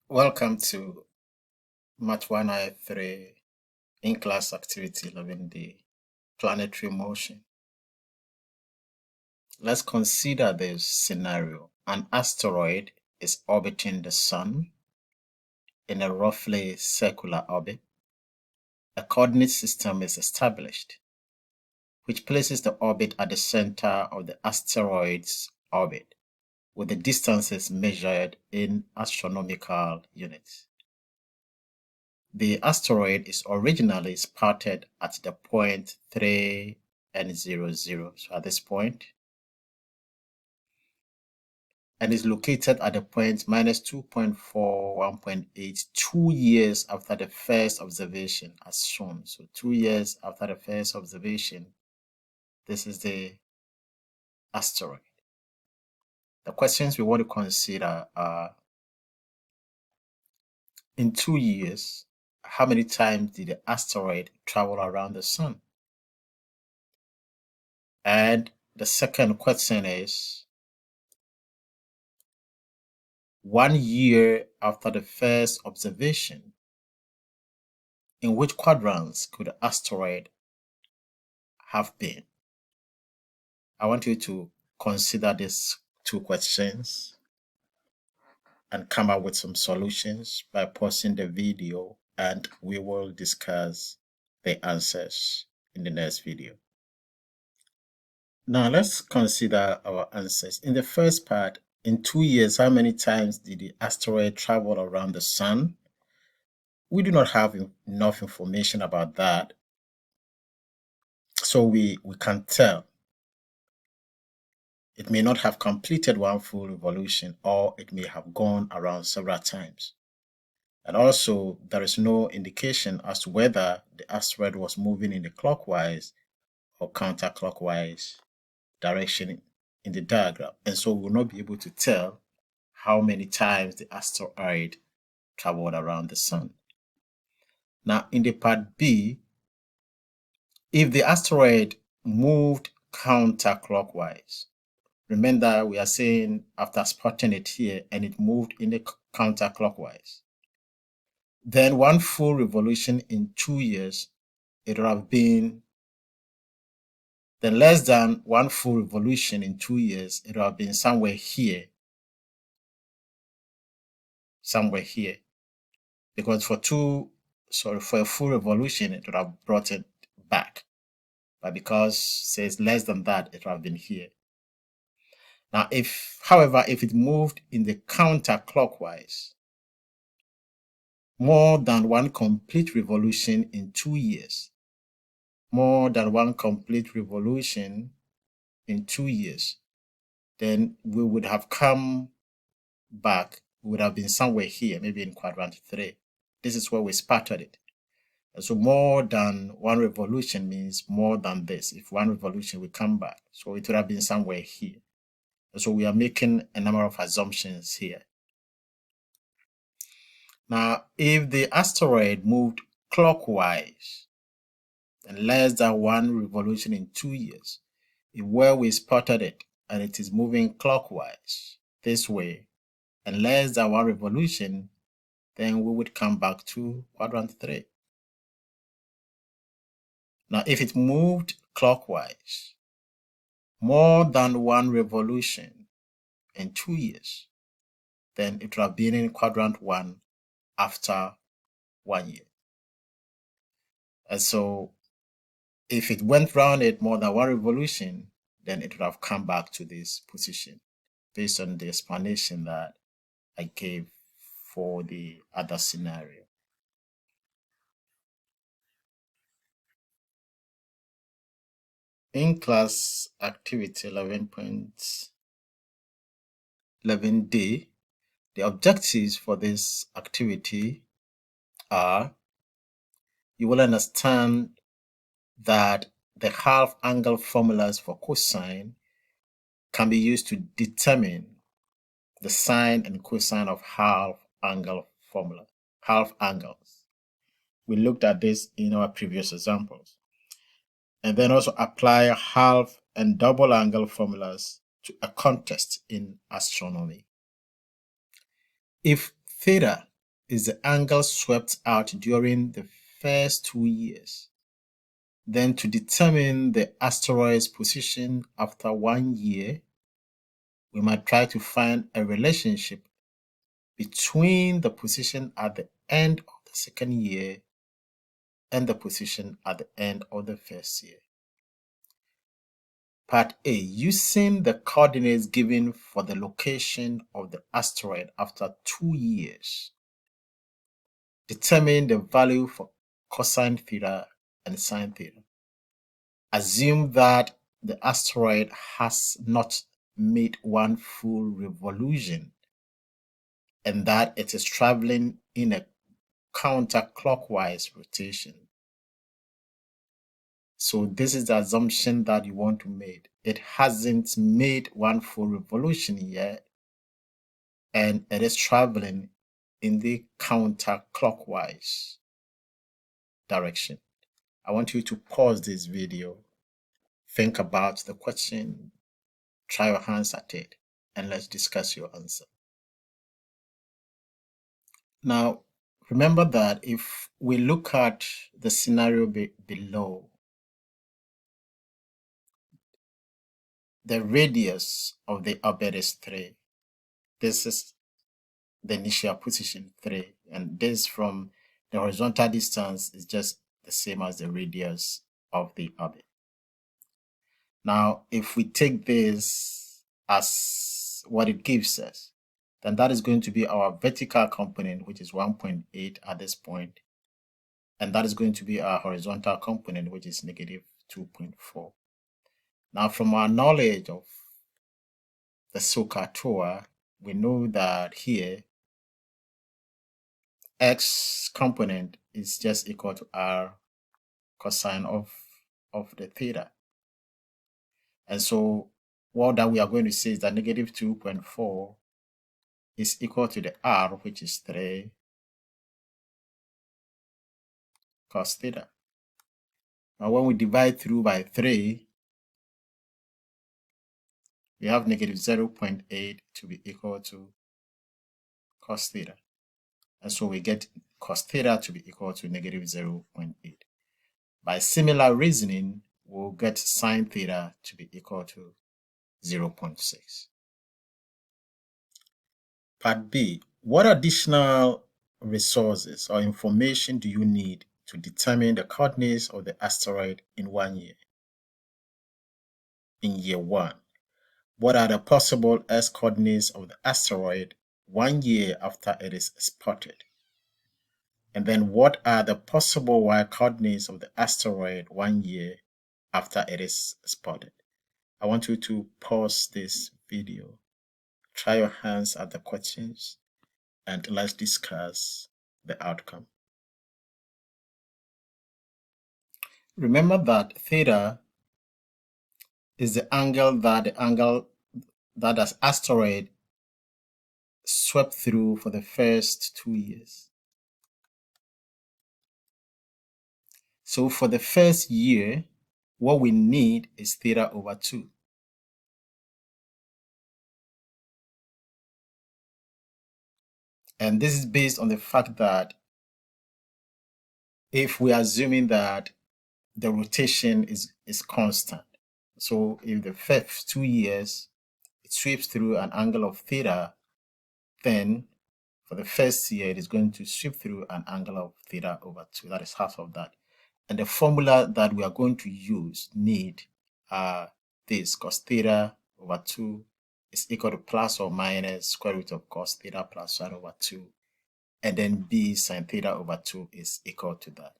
Welcome to Match 193 in-class activity 11D, planetary motion. Let's consider this scenario. An asteroid is orbiting the Sun in a roughly circular orbit. A coordinate system is established, which places the orbit at the center of the asteroid's orbit, with the distances measured in astronomical units. The asteroid is originally spotted at the point 3 and 00, so at this point, and is located at the point minus 2.4, 1.8, 2 years after the first observation as shown. So 2 years after the first observation, this is the asteroid. The questions we want to consider are, in 2 years, how many times did the asteroid travel around the Sun? And the second question is, 1 year after the first observation, in which quadrants could the asteroid have been? I want you to consider these two questions and come up with some solutions by pausing the video, and we will discuss the answers in the next video. Now let's consider our answers. In the first part, in 2 years, how many times did the asteroid travel around the Sun? We do not have enough information about that, so we can tell it may not have completed one full revolution, or it may have gone around several times. And also, there is no indication as to whether the asteroid was moving in the clockwise or counterclockwise direction in the diagram. And so we will not be able to tell how many times the asteroid traveled around the Sun. Now, in the part B, if the asteroid moved counterclockwise, remember we are saying after spotting it here and it moved in the counterclockwise, then one full revolution in 2 years, it would have been, then less than one full revolution in 2 years, it would have been somewhere here, because for a full revolution, it would have brought it back. But because it says less than that, it would have been here. Now, however, if it moved in the counterclockwise, more than one complete revolution in 2 years, then we would have come back, we would have been somewhere here, maybe in quadrant 3. This is where we spotted it. And so more than one revolution means more than this. If one revolution, we come back. So it would have been somewhere here. And so we are making a number of assumptions here. Now, if the asteroid moved clockwise and less than one revolution in 2 years, if where we spotted it and it is moving clockwise this way and less than one revolution, then we would come back to quadrant 3. Now, if it moved clockwise more than one revolution in 2 years, then it would have been in quadrant 1 after 1 year. And so if it went round it more than one revolution, then it would have come back to this position based on the explanation that I gave for the other scenario. In class activity 11.11D, the objectives for this activity are, you will understand that the half angle formulas for cosine can be used to determine the sine and cosine of half angles. We looked at this in our previous examples. And then also apply half and double angle formulas to a contest in astronomy. If theta is the angle swept out during the first 2 years. Then to determine the asteroid's position after 1 year, we might try to find a relationship between the position at the end of the second year and the position at the end of the first year. Part A. Using the coordinates given for the location of the asteroid after 2 years, determine the value for cosine theta and sine theta. Assume that the asteroid has not made one full revolution and that it is traveling in a counterclockwise rotation. So this is the assumption that you want to make. It hasn't made one full revolution yet, and it is traveling in the counterclockwise direction. I want you to pause this video, think about the question, try your hands at it, and let's discuss your answer. Now, remember that if we look at the scenario below, the radius of the orbit is 3. This is the initial position 3, and this from the horizontal distance is just the same as the radius of the orbit. Now, if we take this as what it gives us, then that is going to be our vertical component, which is 1.8 at this point, and that is going to be our horizontal component, which is negative 2.4. Now, from our knowledge of the SOHCAHTOA, we know that here x component is just equal to r cosine of the theta. And so what that we are going to say is that negative 2.4 is equal to the r, which is 3 cos theta. Now when we divide through by 3, we have negative 0.8 to be equal to cos theta. And so we get cos theta to be equal to negative 0.8. By similar reasoning, we'll get sine theta to be equal to 0.6. Part B. What additional resources or information do you need to determine the coordinates of the asteroid in 1 year? In year 1, what are the possible S coordinates of the asteroid 1 year after it is spotted? And then what are the possible Y coordinates of the asteroid 1 year after it is spotted? I want you to pause this video, try your hands at the questions, and let's discuss the outcome. Remember that theta is the angle that the asteroid swept through for the first 2 years. So for the first year, what we need is theta over 2. And this is based on the fact that if we are assuming that the rotation is constant, so if the first 2 years it sweeps through an angle of theta, then for the first year it is going to sweep through an angle of theta over 2. That is half of that. And the formula that we are going to need this cos theta over 2 is equal to plus or minus square root of cos theta plus 1 over 2. And then b sine theta over 2 is equal to that.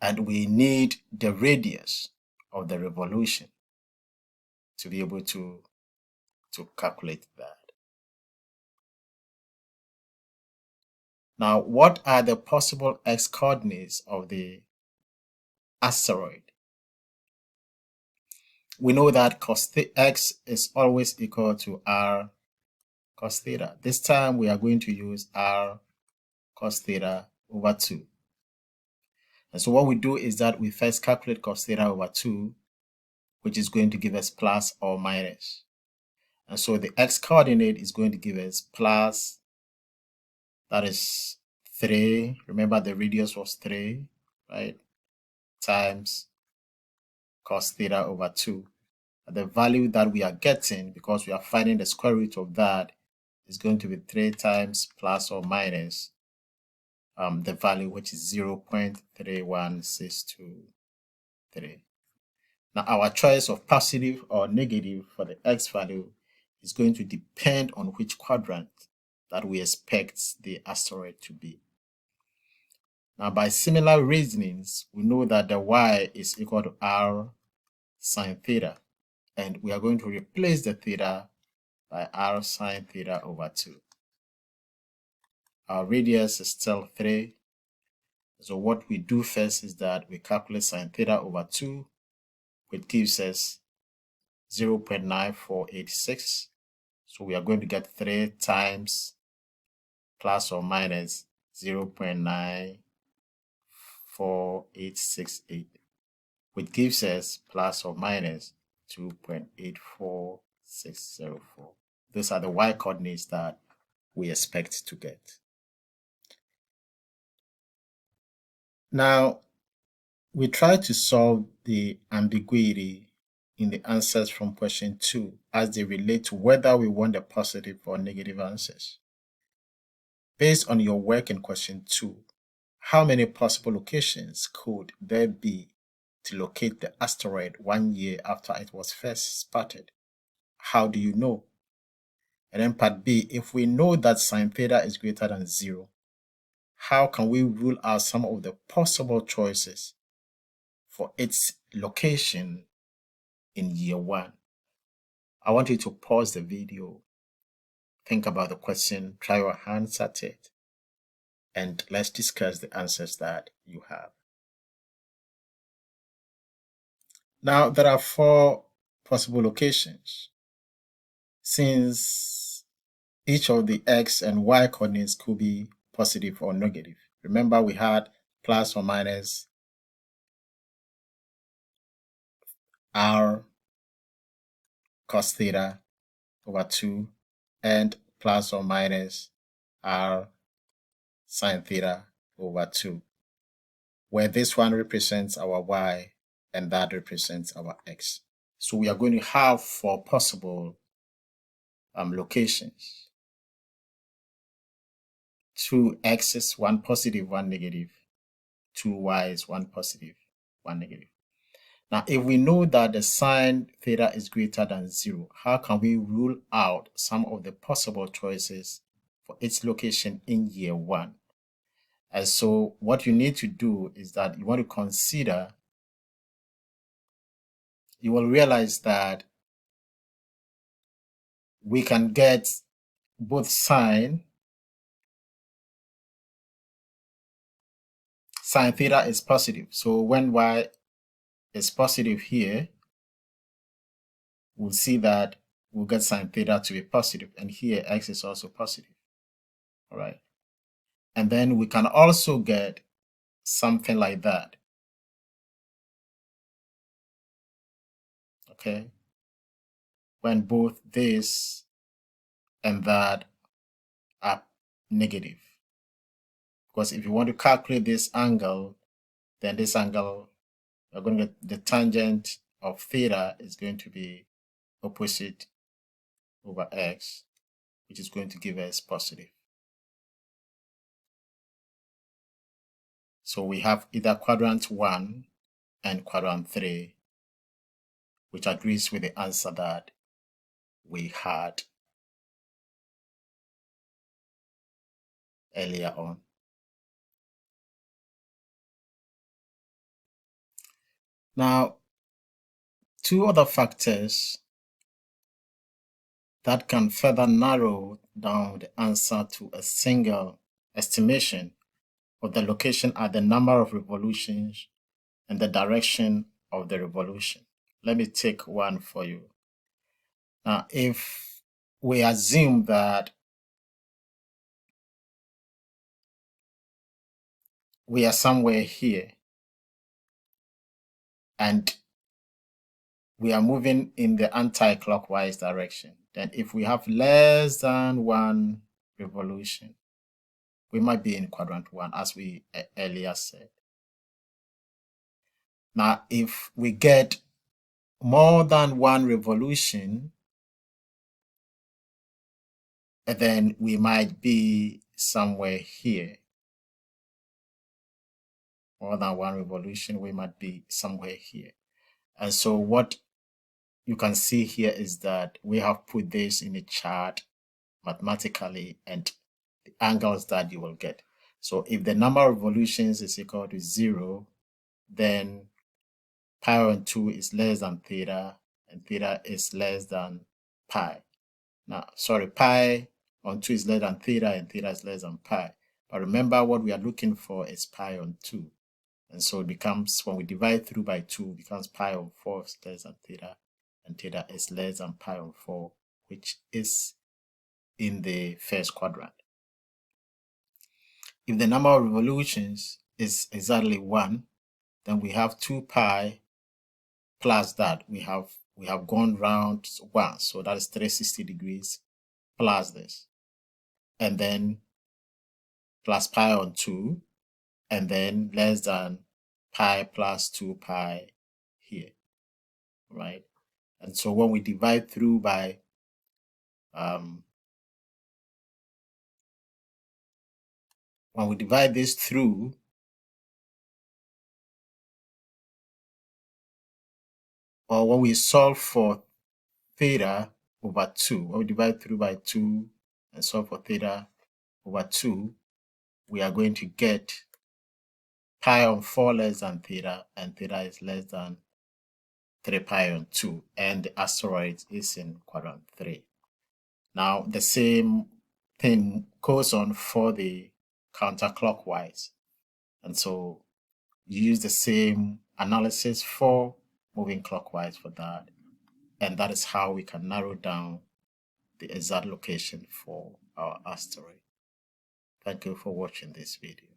And we need the radius of the revolution to be able to calculate that. Now, what are the possible x coordinates of the asteroid? We know that cos x is always equal to r cos theta. This time we are going to use r cos theta over 2. And so what we do is that we first calculate cos theta over 2, which is going to give us plus or minus. And so the x coordinate is going to give us plus That is 3. Remember the radius was 3, right? Times cos theta over 2. The value that we are getting, because we are finding the square root of that, is going to be 3 times plus or minus the value, which is 0.31623. Now, our choice of positive or negative for the x value is going to depend on which quadrant that we expect the asteroid to be. Now, by similar reasonings, we know that the y is equal to r sine theta, and we are going to replace the theta by r sine theta over 2. Our radius is still 3. So what we do first is that we calculate sine theta over 2, which gives us 0.9486. So we are going to get 3 times plus or minus 0.94868, which gives us plus or minus 2.84604. Those are the y coordinates that we expect to get. Now, we try to solve the ambiguity in the answers from question 2 as they relate to whether we want the positive or negative answers. Based on your work in question 2, how many possible locations could there be to locate the asteroid 1 year after it was first spotted? How do you know? And then part B, if we know that sine theta is greater than 0, how can we rule out some of the possible choices for its location in year 1? I want you to pause the video, think about the question, try your hands at it, and let's discuss the answers that you have. Now, there are 4 possible locations. Since each of the x and y coordinates could be positive or negative. Remember, we had plus or minus r cos theta over 2 and plus or minus r sine theta over 2, where this one represents our y and that represents our x. So we are going to have 4 possible locations. 2 x's, 1 positive, 1 negative. 2 y's, 1 positive, 1 negative. Now, if we know that the sine theta is greater than 0, how can we rule out some of the possible choices for its location in year 1? And so what you need to do is that you want to consider, you will realize that we can get both sine theta is positive. So when y is positive here, we'll see that we'll get sine theta to be positive, and here x is also positive. All right. And then we can also get something like that. Okay. When both this and that are negative. Because if you want to calculate this angle, then this angle, you're going to get the tangent of theta is going to be opposite over x, which is going to give us positive. So we have either quadrant 1 and quadrant 3, which agrees with the answer that we had earlier on. Now, 2 other factors that can further narrow down the answer to a single estimation of the location are the number of revolutions and the direction of the revolution. Let me take one for you. Now, if we assume that we are somewhere here and we are moving in the anti-clockwise direction, then if we have less than 1 revolution, we might be in quadrant 1, as we earlier said. Now, if we get more than one revolution, then we might be somewhere here. More than one revolution, we might be somewhere here. And so what you can see here is that we have put this in a chart mathematically and the angles that you will get. So if the number of revolutions is equal to 0, then pi on 2 is less than theta, and theta is less than pi. Now, sorry, pi on 2 is less than theta, and theta is less than pi. But remember, what we are looking for is pi on 2. And so it becomes, when we divide through by 2, it becomes pi on 4 is less than theta, and theta is less than pi on 4, which is in the first quadrant. If the number of revolutions is exactly 1, then we have 2 pi plus that. We have gone round 1, so that is 360 degrees plus this. And then plus pi on 2, and then less than pi plus 2 pi here, right? And so when we divide through by when we divide this through, or when we solve for theta over 2, when we divide through by 2 and solve for theta over 2, we are going to get pi on 4 less than theta, and theta is less than 3 pi on 2, and the asteroid is in quadrant 3. Now, the same thing goes on for the counterclockwise. And so you use the same analysis for moving clockwise for that. And that is how we can narrow down the exact location for our asteroid. Thank you for watching this video.